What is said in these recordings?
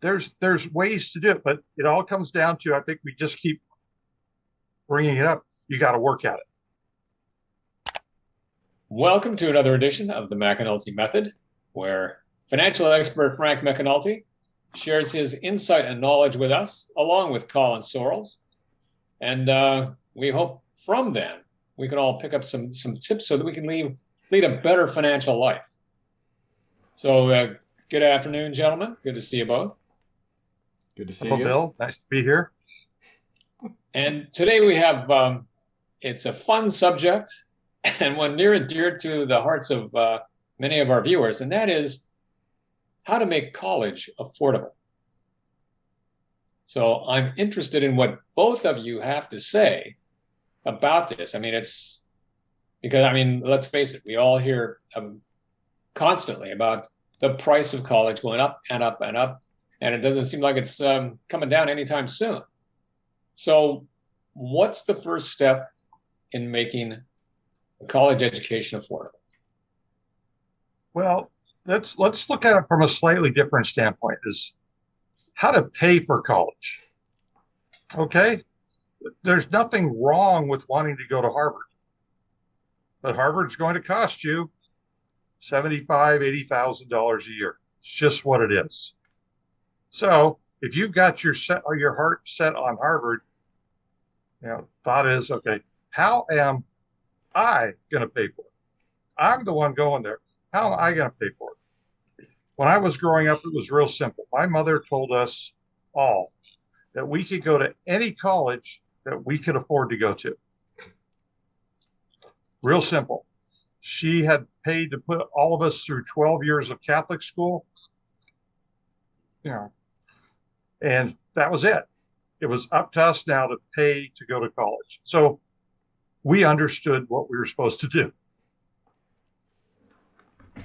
there's ways to do it, but it all comes down to, I think we just keep bringing it up. You got to work at it. Welcome to another edition of the McAnulty Method, where financial expert Frank McAnulty shares his insight and knowledge with us, along with Colin Sorrells. And we hope from them we can all pick up some tips so that we can lead a better financial life. So good afternoon, gentlemen. Good to see you both. Good to see Hello, you. Bill. Nice to be here. And today we have, it's a fun subject and one near and dear to the hearts of many of our viewers, and that is how to make college affordable. So I'm interested in what both of you have to say about this. I mean, it's because, let's face it, we all hear constantly about the price of college going up and up and up, and it doesn't seem like it's coming down anytime soon. So what's the first step in making a college education affordable? Well, let's look at it from a slightly different standpoint, is how to pay for college. Okay? There's nothing wrong with wanting to go to Harvard, but Harvard's going to cost you $75,000, $80,000 a year. It's just what it is. So if you've got your heart set on Harvard, thought is, okay, how am I going to pay for it? I'm the one going there. How am I going to pay for it? When I was growing up, it was real simple. My mother told us all that we could go to any college that we could afford to go to. Real simple. She had paid to put all of us through 12 years of Catholic school, and that was it. It was up to us now to pay to go to college. So we understood what we were supposed to do.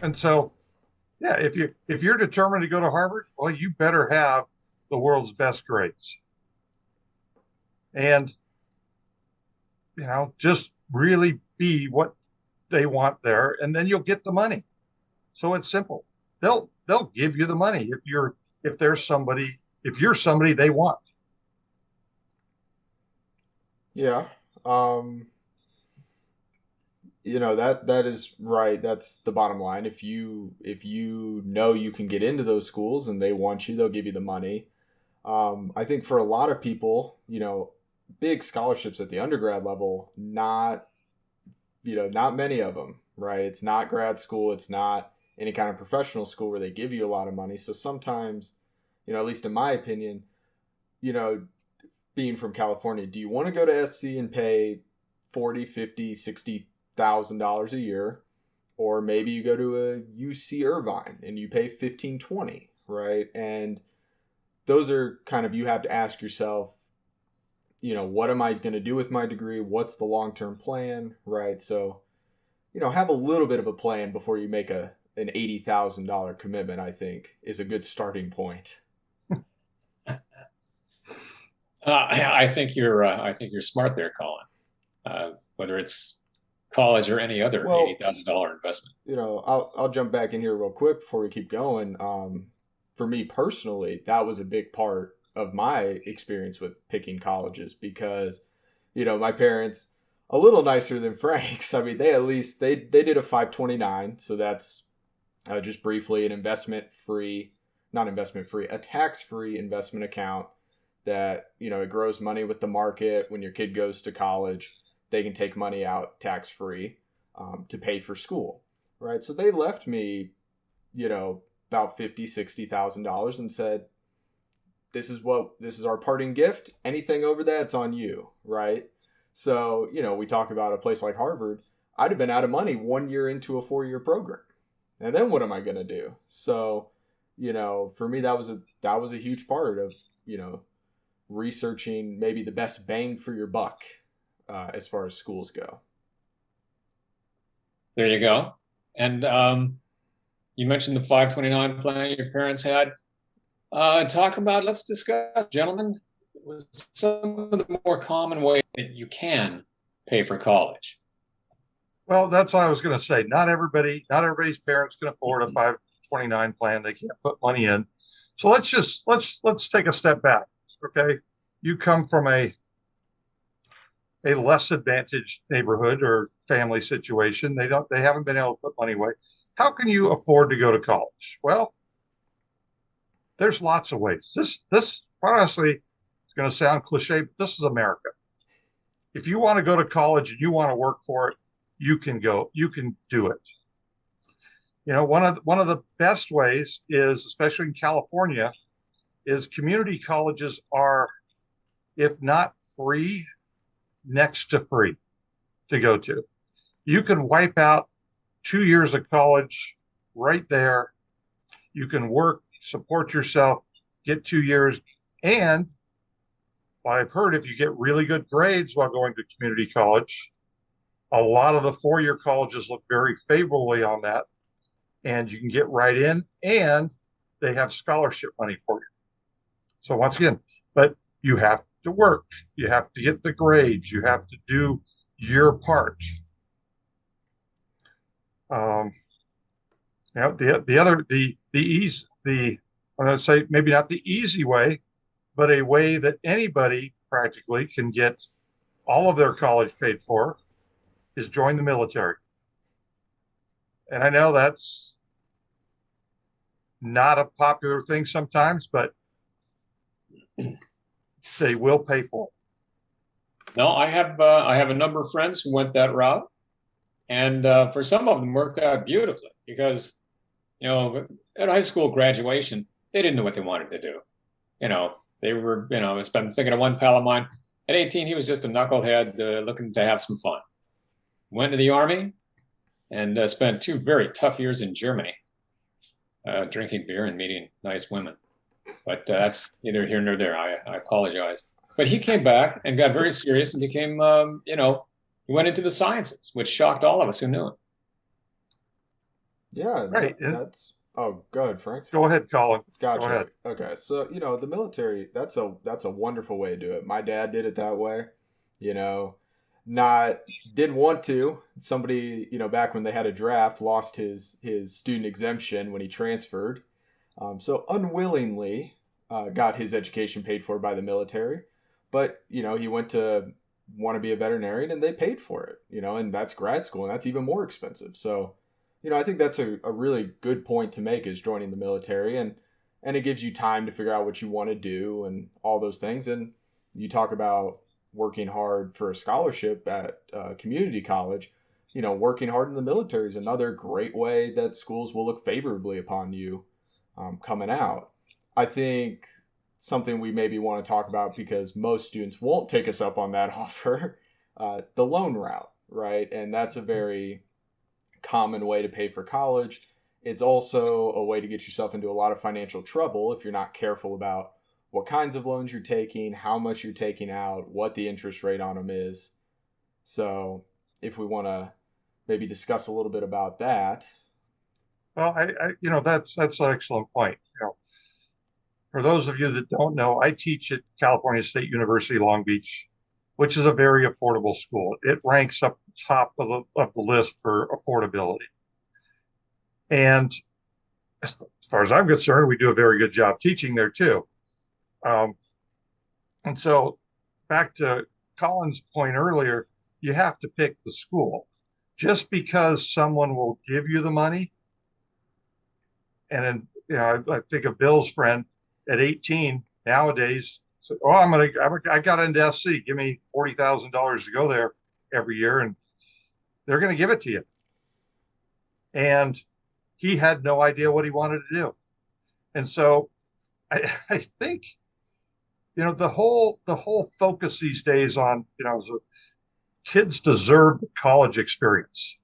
And so, yeah, if you're determined to go to Harvard, well, you better have the world's best grades. And, just really be what they want there, and then you'll get the money. So it's simple. They'll give you the money if you're somebody they want. Yeah. That is right. That's the bottom line. If you know you can get into those schools and they want you, they'll give you the money. I think for a lot of people, big scholarships at the undergrad level, not many of them, right? It's not grad school. It's not any kind of professional school where they give you a lot of money. So sometimes, at least in my opinion, being from California, do you want to go to SC and pay $40,000, $50,000, $60,000 a year? Or maybe you go to a UC Irvine and you pay $15,000, $20,000, right? And those are kind of, you have to ask yourself, what am I going to do with my degree? What's the long-term plan, right? So, have a little bit of a plan before you make an $80,000 commitment, I think, is a good starting point. I think you're smart there, Colin. Whether it's college or any other $80,000 investment. I'll jump back in here real quick before we keep going. For me personally, that was a big part of my experience with picking colleges because, my parents, a little nicer than Frank's. I mean, they did a 529, so that's just briefly a tax-free investment account that, it grows money with the market. When your kid goes to college, they can take money out tax-free to pay for school, right? So they left me, about $50,000, $60,000 and said, this is our parting gift. Anything over that, it's on you, right? So, we talk about a place like Harvard. I'd have been out of money 1 year into a 4-year program. And then what am I going to do? So, for me, that was a huge part of, researching maybe the best bang for your buck as far as schools go. There you go. And you mentioned the 529 plan your parents had. Let's discuss, gentlemen, some of the more common ways that you can pay for college. Well, that's what I was going to say. Not everybody's parents can afford a 529 plan. They can't put money in. So let's take a step back. Okay. You come from a less advantaged neighborhood or family situation. They haven't been able to put money away. How can you afford to go to college? Well, there's lots of ways. This honestly, it's going to sound cliche, but this is America. If you want to go to college and you want to work for it, you can go. You can do it. You know, one of the best ways is, especially in California, is community colleges are, if not free, next to free to go to. You can wipe out 2 years of college right there. You can work, support yourself, get 2 years. And what I've heard, if you get really good grades while going to community college, a lot of the four-year colleges look very favorably on that. And you can get right in, and they have scholarship money for you. So once again, but you have to work. You have to get the grades. You have to do your part. You know, I'm going to say maybe not the easy way, but a way that anybody practically can get all of their college paid for is join the military. And I know that's not a popular thing sometimes, but they will pay for it. No, I have a number of friends who went that route, and for some of them worked out beautifully because, you know, at high school graduation, they didn't know what they wanted to do. You know, they were, you know, I've been thinking of one pal of mine. At 18, he was just a knucklehead looking to have some fun. Went to the Army and spent 2 very tough years in Germany, drinking beer and meeting nice women. But that's neither here nor there. I apologize. But he came back and got very serious and became, you know, he went into the sciences, which shocked all of us who knew him. Yeah, right. That's oh, go ahead, Frank. Go ahead, Colin. Gotcha. Go ahead. Okay, so you know the military. That's a wonderful way to do it. My dad did it that way. You know, didn't want to. Somebody, you know, back when they had a draft, lost his student exemption when he transferred. So unwillingly got his education paid for by the military. But, you know, he went to want to be a veterinarian and they paid for it, you know, and that's grad school and that's even more expensive. So, you know, I think that's a really good point to make is joining the military and it gives you time to figure out what you want to do and all those things. And you talk about working hard for a scholarship at community college, you know, working hard in the military is another great way that schools will look favorably upon you coming out. I think something we maybe want to talk about because most students won't take us up on that offer, the loan route, right? And that's a very common way to pay for college. It's also a way to get yourself into a lot of financial trouble if you're not careful about what kinds of loans you're taking, how much you're taking out, what the interest rate on them is. So if we want to maybe discuss a little bit about that. Well, you know, that's an excellent point. You know, for those of you that don't know, I teach at California State University, Long Beach, which is a very affordable school. It ranks up the top of the list for affordability. And as far as I'm concerned, we do a very good job teaching there too. And so back to Colin's point earlier, you have to pick the school. Just because someone will give you the money, and then, you know, I think of Bill's friend at 18 nowadays. So, oh, I got into SC. Give me $40,000 to go there every year, and they're going to give it to you. And he had no idea what he wanted to do, and so I think, you know, the whole focus these days on, you know, so kids deserve the college experience.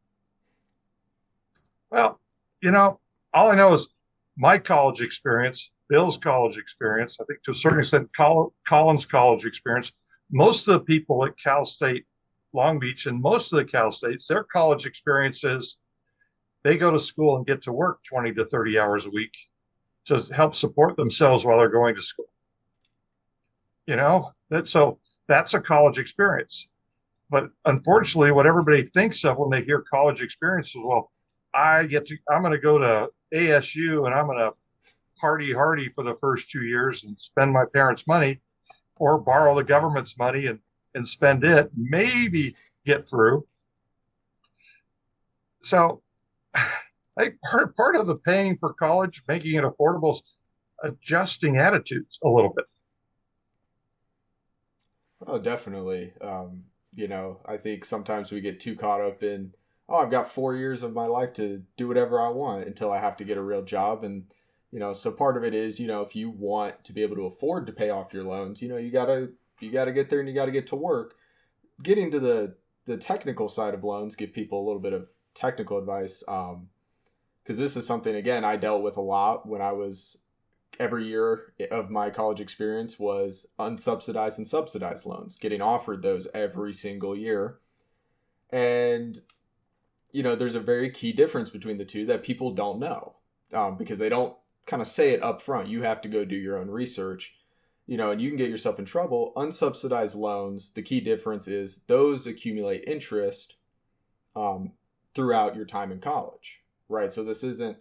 Well, you know, all I know is my college experience, Bill's college experience, I think to a certain extent, Colin's college experience, most of the people at Cal State Long Beach and most of the Cal States, their college experience is they go to school and get to work 20 to 30 hours a week to help support themselves while they're going to school. You know, that's a college experience. But unfortunately, what everybody thinks of when they hear college experience is, well, I'm going to go to ASU and I'm going to party hardy for the first 2 years and spend my parents' money, or borrow the government's money and spend it, maybe get through. So I think part of the paying for college, making it affordable, is adjusting attitudes a little bit. Oh, definitely. I think sometimes we get too caught up in, oh, I've got 4 years of my life to do whatever I want until I have to get a real job. And, so part of it is, if you want to be able to afford to pay off your loans, you gotta get there and you gotta get to work. Getting to the technical side of loans, give people a little bit of technical advice. Because this is something, again, I dealt with a lot when I was, every year of my college experience was unsubsidized and subsidized loans, getting offered those every single year. And, there's a very key difference between the two that people don't know, because they don't kind of say it up front. You have to go do your own research, and you can get yourself in trouble. Unsubsidized loans, the key difference is those accumulate interest throughout your time in college, right? So this isn't,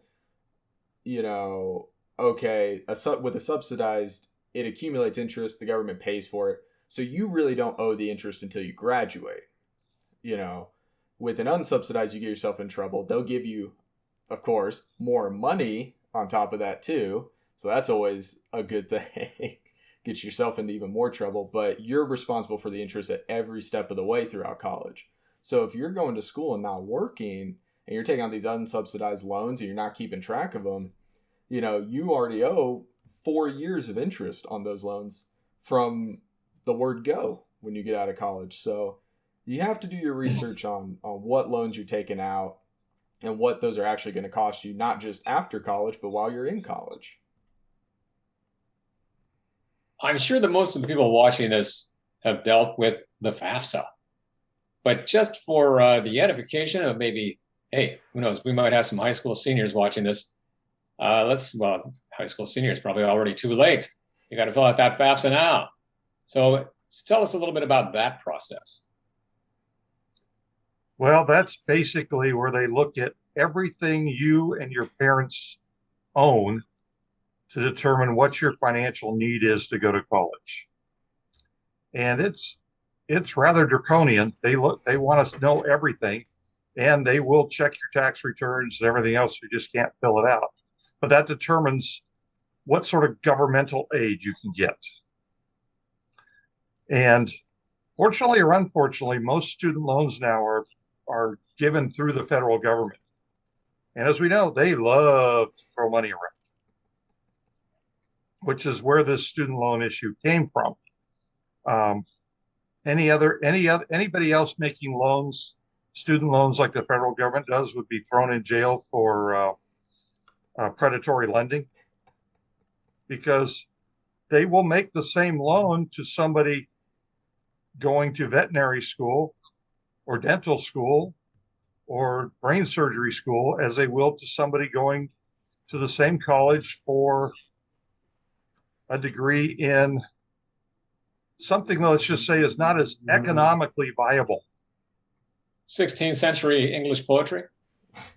okay, with a subsidized, it accumulates interest, the government pays for it. So you really don't owe the interest until you graduate. With an unsubsidized, you get yourself in trouble. They'll give you, of course, more money on top of that too. So that's always a good thing. Get yourself into even more trouble, but you're responsible for the interest at every step of the way throughout college. So if you're going to school and not working and you're taking out these unsubsidized loans and you're not keeping track of them, you already owe 4 years of interest on those loans from the word go when you get out of college. So you have to do your research on what loans you're taking out and what those are actually going to cost you, not just after college, but while you're in college. I'm sure that most of the people watching this have dealt with the FAFSA, but just for the edification of maybe, hey, who knows, we might have some high school seniors watching this. High school seniors probably already too late. You got to fill out that FAFSA now. So tell us a little bit about that process. Well, that's basically where they look at everything you and your parents own to determine what your financial need is to go to college. And it's rather draconian. They want us to know everything, and they will check your tax returns and everything else. You just can't fill it out. But that determines what sort of governmental aid you can get. And fortunately or unfortunately, most student loans now are given through the federal government. And as we know, they love to throw money around, which is where this student loan issue came from. Anybody else making loans, student loans like the federal government does, would be thrown in jail for predatory lending, because they will make the same loan to somebody going to veterinary school or dental school or brain surgery school as they will to somebody going to the same college for a degree in something, let's just say, is not as economically viable. 16th century English poetry?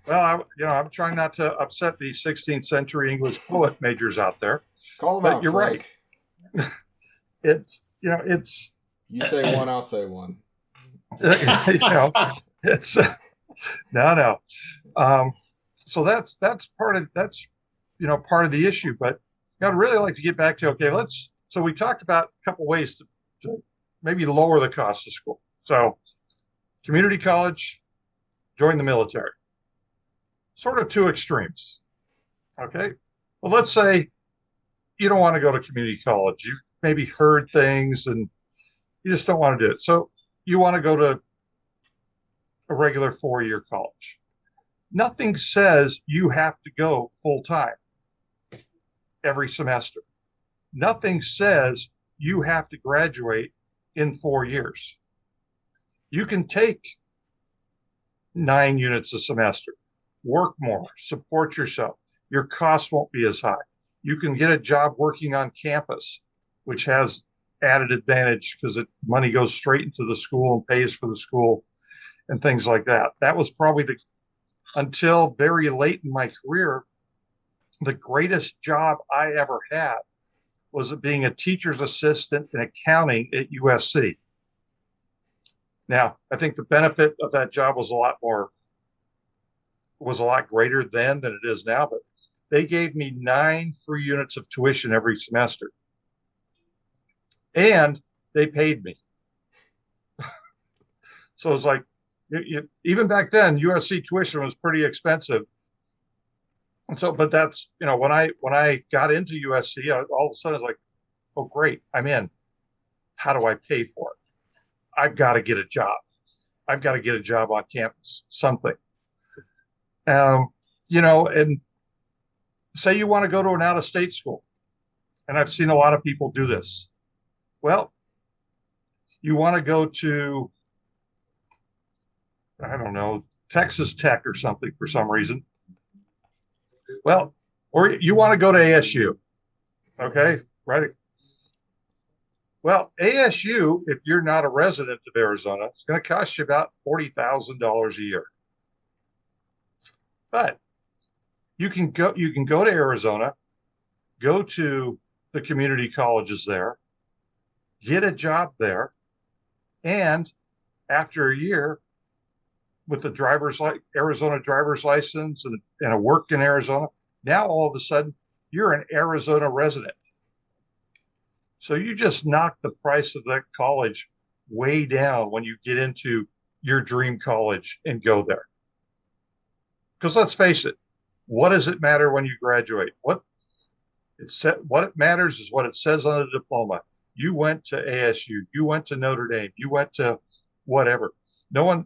Well, I'm trying not to upset the 16th century English poet majors out there. Call them but out, you're Frank. Right. It's. You say one, I'll say one. It's no. So that's part of the issue. But I'd really like to get back to, so we talked about a couple ways to maybe lower the cost of school. So community college, join the military. Sort of two extremes. Okay. Well, let's say you don't want to go to community college. You maybe heard things and you just don't want to do it. So you want to go to a regular 4-year college. Nothing says you have to go full time every semester. Nothing says you have to graduate in 4 years. You can take 9 units a semester, work more, support yourself. Your costs won't be as high. You can get a job working on campus, which has added advantage because money goes straight into the school and pays for the school and things like that. That was probably until very late in my career, the greatest job I ever had was being a teacher's assistant in accounting at USC. Now, I think the benefit of that job was a lot greater then than it is now, but they gave me 9 free units of tuition every semester. And they paid me. So it's like, even back then, USC tuition was pretty expensive. And so, but that's, when I got into USC, all of a sudden it's like, oh, great, I'm in. How do I pay for it? I've got to get a job. I've got to get a job on campus, something. And say you want to go to an out-of-state school, and I've seen a lot of people do this. Well, you want to go to, I don't know, Texas Tech or something for some reason. Well, or you want to go to ASU, okay, right? Well, ASU, if you're not a resident of Arizona, it's going to cost you about $40,000 a year. But you can go to Arizona, go to the community colleges there, get a job there, and after a year, with the Arizona driver's license and a work in Arizona, now all of a sudden you're an Arizona resident. So you just knock the price of that college way down when you get into your dream college and go there. Because let's face it, what does it matter when you graduate? What it matters is what it says on the diploma. You went to ASU, you went to Notre Dame, you went to whatever. No one,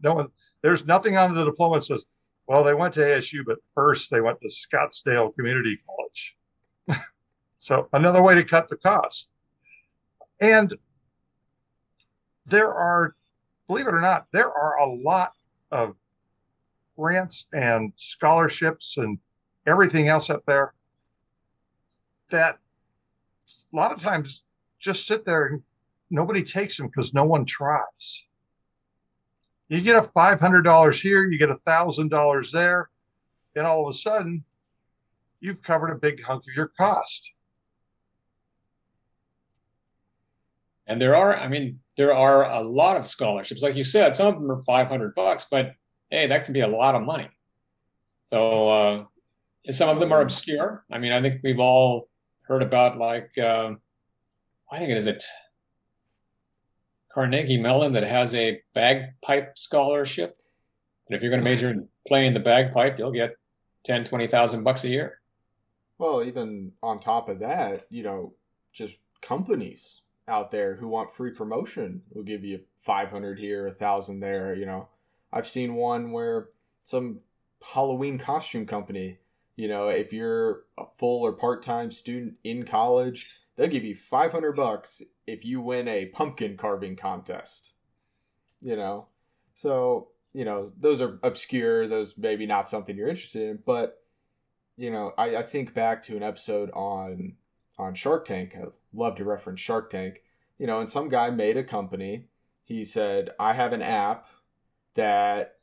there's nothing on the diploma that says, well, they went to ASU, but first they went to Scottsdale Community College. So another way to cut the cost. And believe it or not, there are a lot of grants and scholarships and everything else up there that a lot of times just sit there and nobody takes them because no one tries. You get a $500 here, you get $1,000 there, and all of a sudden you've covered a big hunk of your cost. And there are a lot of scholarships. Like you said, some of them are $500, but hey, that can be a lot of money. So some of them are obscure. I mean, I think we've all heard about I think is it Carnegie Mellon that has a bagpipe scholarship. And if you're going to major in playing the bagpipe, you'll get $10,000-$20,000 a year. Well, even on top of that, just companies out there who want free promotion will give you 500 here, 1,000 there. I've seen one where some Halloween costume company, if you're a full or part-time student in college, they'll give you $500 if you win a pumpkin carving contest. So those are obscure. Those maybe not something you're interested in, but I think back to an episode on Shark Tank. I love to reference Shark Tank. And some guy made a company. He said, I have an app that,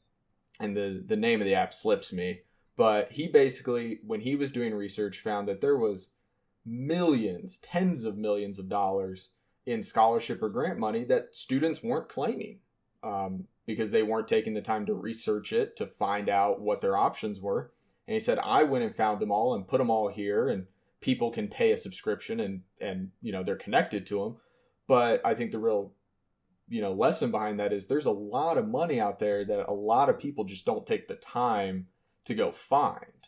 and the name of the app slips me, but he basically, when he was doing research, found that there was millions, tens of millions of dollars in scholarship or grant money that students weren't claiming because they weren't taking the time to research it, to find out what their options were. And he said, I went and found them all and put them all here, and people can pay a subscription and they're connected to them. But I think the real lesson behind that is there's a lot of money out there that a lot of people just don't take the time to go find,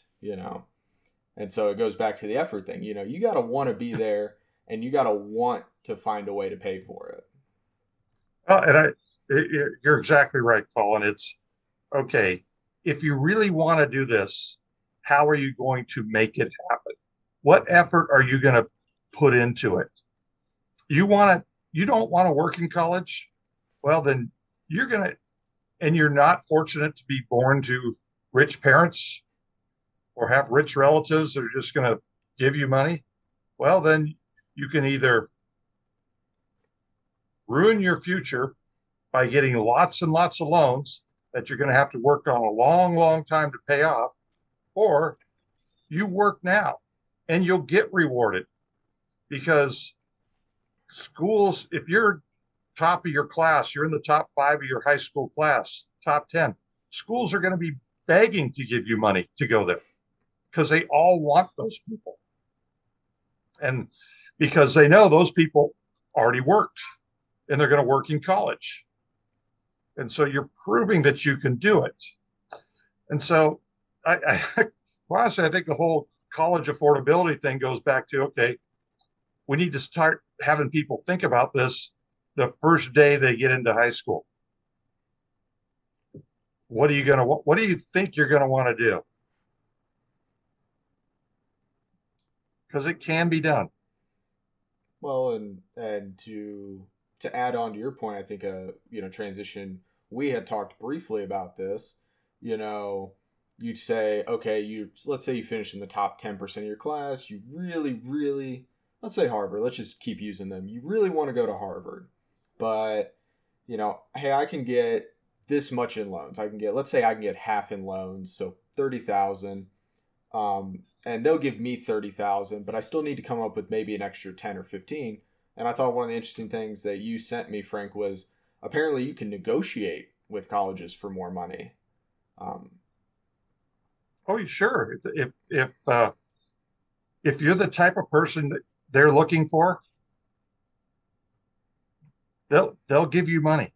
And so it goes back to the effort thing. You got to want to be there, and you got to want to find a way to pay for it. And you're exactly right, Colin. It's okay. If you really want to do this, how are you going to make it happen? What effort are you going to put into it? You don't want to work in college? Well, then and you're not fortunate to be born to rich parents or have rich relatives that are just going to give you money. Well, then you can either ruin your future by getting lots and lots of loans that you're going to have to work on a long, long time to pay off, or you work now. and you'll get rewarded because schools, if you're top of your class, you're in the top 5 of your high school class, top 10, schools are going to be begging to give you money to go there because they all want those people. And because they know those people already worked and they're going to work in college. And so you're proving that you can do it. And so honestly, I think the whole college affordability thing goes back to, okay, we need to start having people think about this the first day they get into high school. What do you think you're going to want to do? Because it can be done. Well, and to add on to your point, I think transition. We had talked briefly about this. You'd say, okay, let's say you finish in the top 10% of your class. You really, really, let's say Harvard. Let's just keep using them. You really want to go to Harvard, but hey, I can get this much in loans. Let's say I can get half in loans, so 30,000. And they'll give me 30,000, but I still need to come up with maybe an extra 10 or 15. And I thought one of the interesting things that you sent me, Frank, was apparently you can negotiate with colleges for more money. Oh, sure. If you're the type of person that they're looking for, they'll give you money.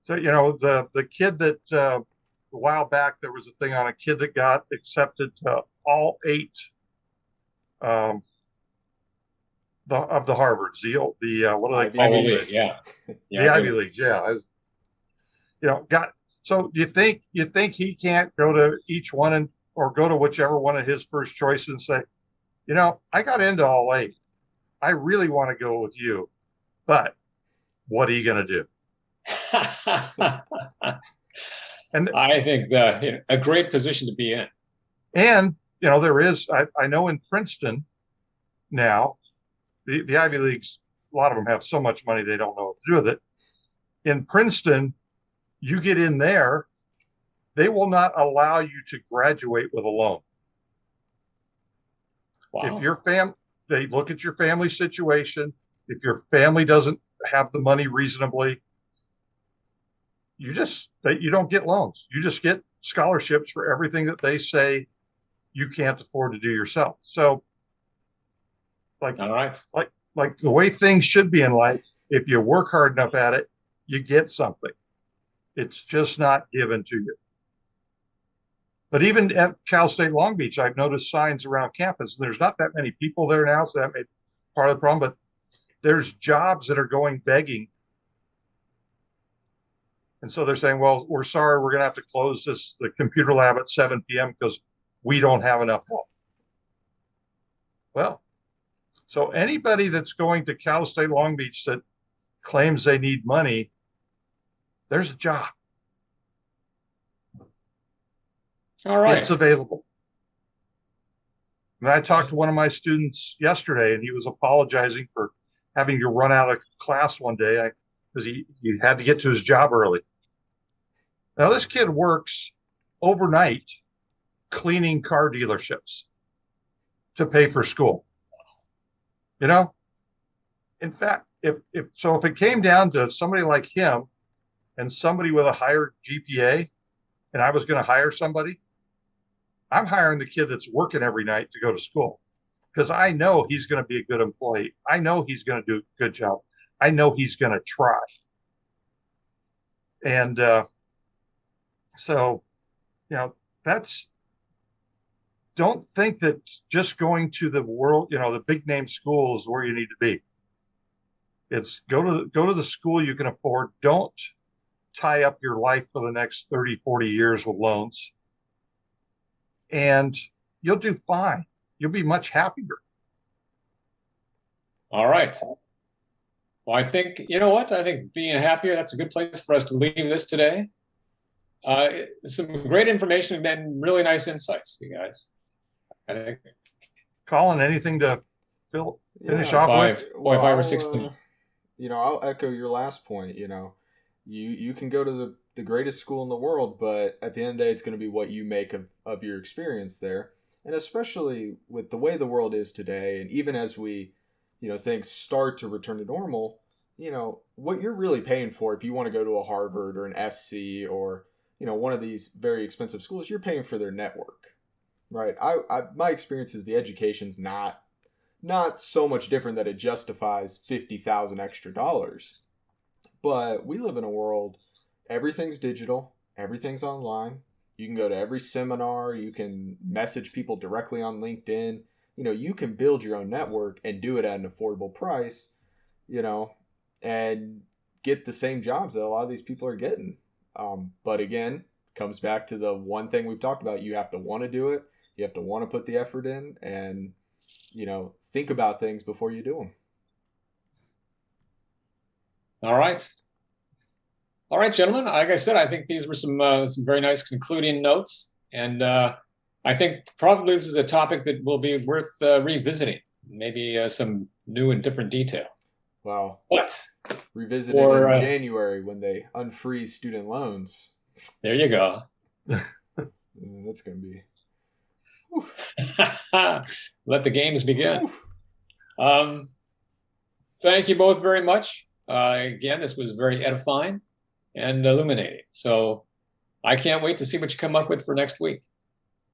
So the kid that a while back there was a thing on a kid that got accepted to all 8 of the Harvards, the what do they call it? Yeah, the Ivy Leagues. Yeah, So you think he can't go to each one or go to whichever one of his first choice and say, I got into all 8. I really want to go with you, but what are you going to do? And I think a great position to be in. And there is, I know in Princeton now, the Ivy Leagues, a lot of them have so much money they don't know what to do with it. In Princeton, you get in there, they will not allow you to graduate with a loan. Wow. If they look at your family situation. If your family doesn't have the money reasonably, you don't get loans. You just get scholarships for everything that they say you can't afford to do yourself. So all right. Like the way things should be in life, if you work hard enough at it, you get something. It's just not given to you. But even at Cal State Long Beach, I've noticed signs around campus. There's not that many people there now, so that may be part of the problem. But there's jobs that are going begging. And so they're saying, well, we're sorry, we're going to have to close the computer lab at 7 p.m. because we don't have enough help. Well, so anybody that's going to Cal State Long Beach that claims they need money, there's a job. All right. It's available. And I talked to one of my students yesterday, and he was apologizing for having to run out of class one day because he had to get to his job early. Now, this kid works overnight cleaning car dealerships to pay for school. In fact, if it came down to somebody like him and somebody with a higher GPA, and I was going to hire somebody, I'm hiring the kid that's working every night to go to school because I know he's going to be a good employee. I know he's going to do a good job. I know he's going to try. And so, don't think that just going to the world, the big name school is where you need to be. It's go to the school you can afford. Don't tie up your life for the next 30, 40 years with loans. And you'll do fine. You'll be much happier. All right. Well, I think, I think being happier, that's a good place for us to leave this today. Some great information and really nice insights, you guys. I think. Colin, anything to finish off with? 5 or 6 minutes. I'll echo your last point. You can go to the greatest school in the world, but at the end of the day, it's going to be what you make of your experience there. And especially with the way the world is today, and even as we, things start to return to normal, what you're really paying for if you want to go to a Harvard or an SC or, one of these very expensive schools, you're paying for their network, right? My experience is the education's not so much different that it justifies 50,000 extra dollars. But we live in a world, everything's digital, everything's online. You can go to every seminar, you can message people directly on LinkedIn. You can build your own network and do it at an affordable price, and get the same jobs that a lot of these people are getting. But again, comes back to the one thing we've talked about. You have to want to do it. You have to want to put the effort in and, think about things before you do them. All right. All right, gentlemen. Like I said, I think these were some very nice concluding notes. And I think probably this is a topic that will be worth revisiting, maybe some new and different detail. Wow. But revisit it in January when they unfreeze student loans. There you go. That's going to be... Let the games begin. Thank you both very much. Again, this was very edifying and illuminating. So I can't wait to see what you come up with for next week.